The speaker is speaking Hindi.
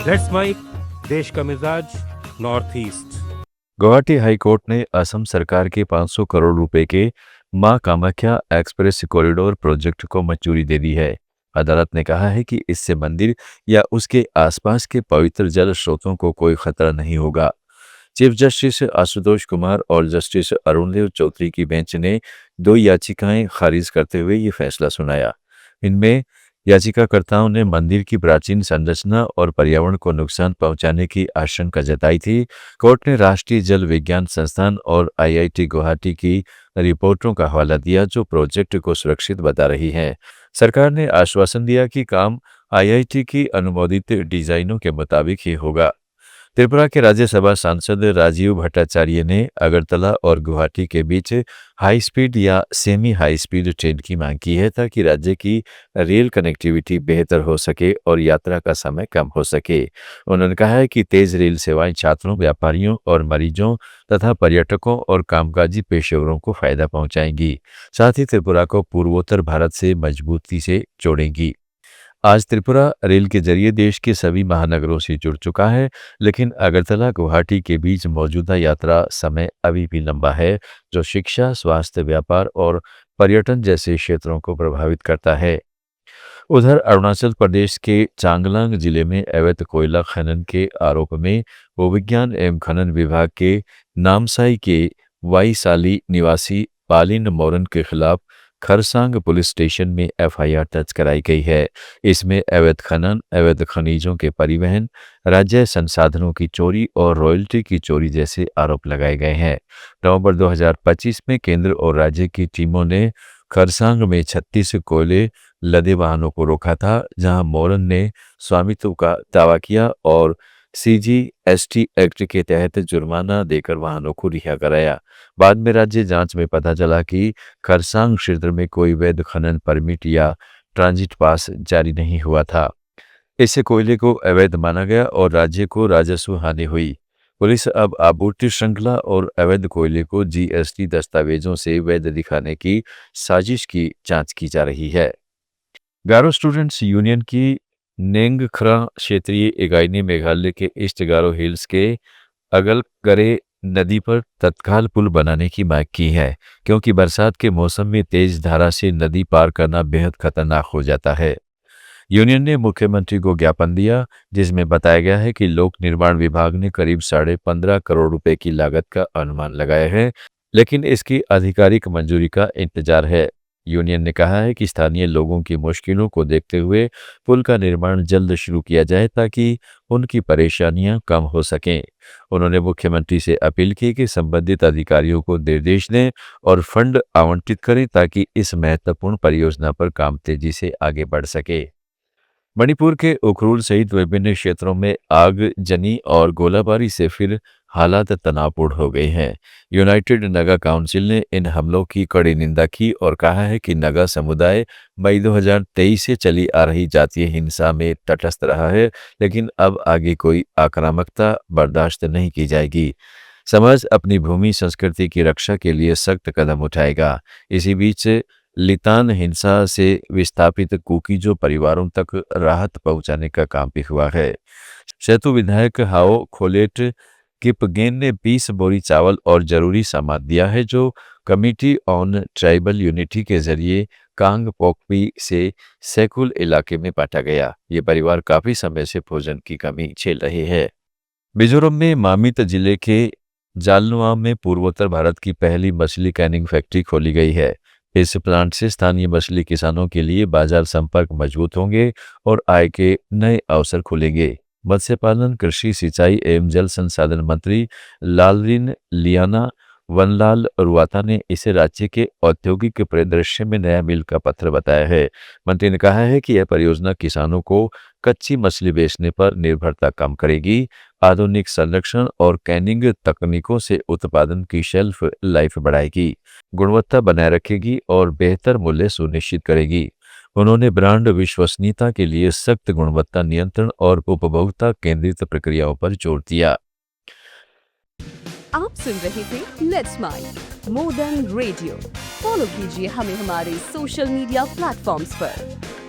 लेट्स माइक देश का मिजाज north east. Guwahati high court ने असम सरकार के 500 करोड़ रुपए के मां कामाख्या एक्सप्रेस कॉरिडोर प्रोजेक्ट को मंजूरी दे दी है। अदालत ने कहा है कि इससे मंदिर या उसके आसपास के पवित्र जल स्रोतों को कोई खतरा नहीं होगा। चीफ जस्टिस आशुतोष कुमार और जस्टिस अरुणदेव चौधरी की बेंच ने 2 याचिकाएं खारिज करते हुए ये फैसला सुनाया। इनमें याचिकाकर्ताओं ने मंदिर की प्राचीन संरचना और पर्यावरण को नुकसान पहुंचाने की आशंका जताई थी। कोर्ट ने राष्ट्रीय जल विज्ञान संस्थान और आईआईटी गुवाहाटी की रिपोर्टों का हवाला दिया जो प्रोजेक्ट को सुरक्षित बता रही हैं। सरकार ने आश्वासन दिया कि काम आईआईटी की अनुमोदित डिजाइनों के मुताबिक ही होगा। त्रिपुरा के राज्यसभा सांसद राजीव भट्टाचार्य ने अगरतला और गुवाहाटी के बीच हाई स्पीड या सेमी हाई स्पीड ट्रेन की मांग की है ताकि राज्य की रेल कनेक्टिविटी बेहतर हो सके और यात्रा का समय कम हो सके। उन्होंने कहा है कि तेज रेल सेवाएं छात्रों, व्यापारियों और मरीजों तथा पर्यटकों और कामकाजी पेशेवरों को फायदा पहुंचाएंगी। साथ ही त्रिपुरा को पूर्वोत्तर भारत से मजबूती से जोड़ेंगी। आज त्रिपुरा रेल के जरिए देश के सभी महानगरों से जुड़ चुका है, लेकिन अगरतला गुवाहाटी के बीच मौजूदा यात्रा समय अभी भी लंबा है, जो शिक्षा, स्वास्थ्य, व्यापार और पर्यटन जैसे क्षेत्रों को प्रभावित करता है। उधर अरुणाचल प्रदेश के चांगलांग जिले में अवैध कोयला खनन के आरोप में भूविज्ञान एवं खनन विभाग के नामसाई के वाईसाली निवासी पालिन मोरन के खिलाफ खरसांग पुलिस स्टेशन में एफआईआर दर्ज कराई गई है। इसमें अवैध खनन, अवैध खनिजों के परिवहन, राज्य संसाधनों की चोरी और रॉयल्टी की चोरी जैसे आरोप लगाए गए हैं। नवंबर 2025 में केंद्र और राज्य की टीमों ने खरसांग में 36 कोयले लदे वाहनों को रोका था, जहां मोरन ने स्वामित्व का दावा किया और सीजीएसटी एक्ट के तहत जुर्माना देकर वाहनों को रिहा कराया। बाद में राज्य जांच में पता चला कि खरसांग क्षेत्र में कोई वैध खनन परमिट या ट्रांजिट पास जारी नहीं हुआ था। इससे कोयले को अवैध माना गया और राज्य को राजस्व हानि हुई। पुलिस अब आपूर्ति श्रृंखला और अवैध कोयले को जीएसटी दस्तावेजों से वैध दिखाने की साजिश की जांच की जा रही है। गारो स्टूडेंट्स यूनियन की नेंगखरा क्षेत्रीय इकाई ने मेघालय के ईस्ट गारो हिल्स के अगलगरे नदी पर तत्काल पुल बनाने की मांग की है, क्योंकि बरसात के मौसम में तेज धारा से नदी पार करना बेहद खतरनाक हो जाता है। यूनियन ने मुख्यमंत्री को ज्ञापन दिया, जिसमें बताया गया है कि लोक निर्माण विभाग ने करीब 15.5 करोड़ रुपए की लागत का अनुमान लगाया है, लेकिन इसकी आधिकारिक मंजूरी का इंतजार है। यूनियन ने कहा है कि स्थानीय लोगों की मुश्किलों को देखते हुए पुल का निर्माण जल्द शुरू किया जाए ताकि उनकी परेशानियां कम हो सकें। उन्होंने मुख्यमंत्री से अपील की कि संबंधित अधिकारियों को निर्देश दें और फंड आवंटित करें ताकि इस महत्वपूर्ण परियोजना पर काम तेजी से आगे बढ़ सके। मणिपुर के उखरूल सहित विभिन्न क्षेत्रों में आगजनी और गोलाबारी से फिर हालात तनावपूर्ण हो गए हैं। यूनाइटेड नगा काउंसिल ने इन हमलों की कड़ी निंदा की और कहा है कि नगा समुदाय मई 2023 से चली आ रही जातीय हिंसा में तटस्थ रहा है, लेकिन अब आगे कोई आक्रामकता बर्दाश्त नहीं की जाएगी। समाज अपनी भूमि संस्कृति की रक्षा के लिए सख्त कदम उठाएगा। इसी बीच लितान हिंसा से विस्थापित कुकीजो परिवारों तक राहत पहुंचाने का काम भी हुआ है। सेतु विधायक हाओ खोलेट किपगेन ने 20 बोरी चावल और जरूरी सामान दिया है, जो कमिटी ऑन ट्राइबल यूनिटी के जरिए कांग पोकपी से सेकुल इलाके में बांटा गया। ये परिवार काफी समय से भोजन की कमी झेल रहे हैं। मिजोरम में मामित जिले के जालनुआम में पूर्वोत्तर भारत की पहली मछली कैनिंग फैक्ट्री खोली गई है। इस प्लांट से स्थानीय मछली किसानों के लिए बाजार संपर्क मजबूत होंगे और आय के नए अवसर खुलेंगे। मत्स्य पालन, कृषि, सिंचाई एवं जल संसाधन मंत्री लालरिन लियाना वनलाल रुआता ने इसे राज्य के औद्योगिक परिदृश्य में नया मील का पत्थर बताया है। मंत्री ने कहा है कि यह परियोजना किसानों को कच्ची मछली बेचने पर निर्भरता कम करेगी, आधुनिक संरक्षण और कैनिंग तकनीकों से उत्पादन की शेल्फ लाइफ बढ़ाएगी, गुणवत्ता बनाए रखेगी और बेहतर मूल्य सुनिश्चित करेगी। उन्होंने ब्रांड विश्वसनीयता के लिए सख्त गुणवत्ता नियंत्रण और उपभोक्ता केंद्रित प्रक्रियाओं पर जोर दिया। आप सुन रहे थे let's mind more than radio. Follow कीजिए हमें हमारे सोशल मीडिया प्लेटफॉर्म्स पर।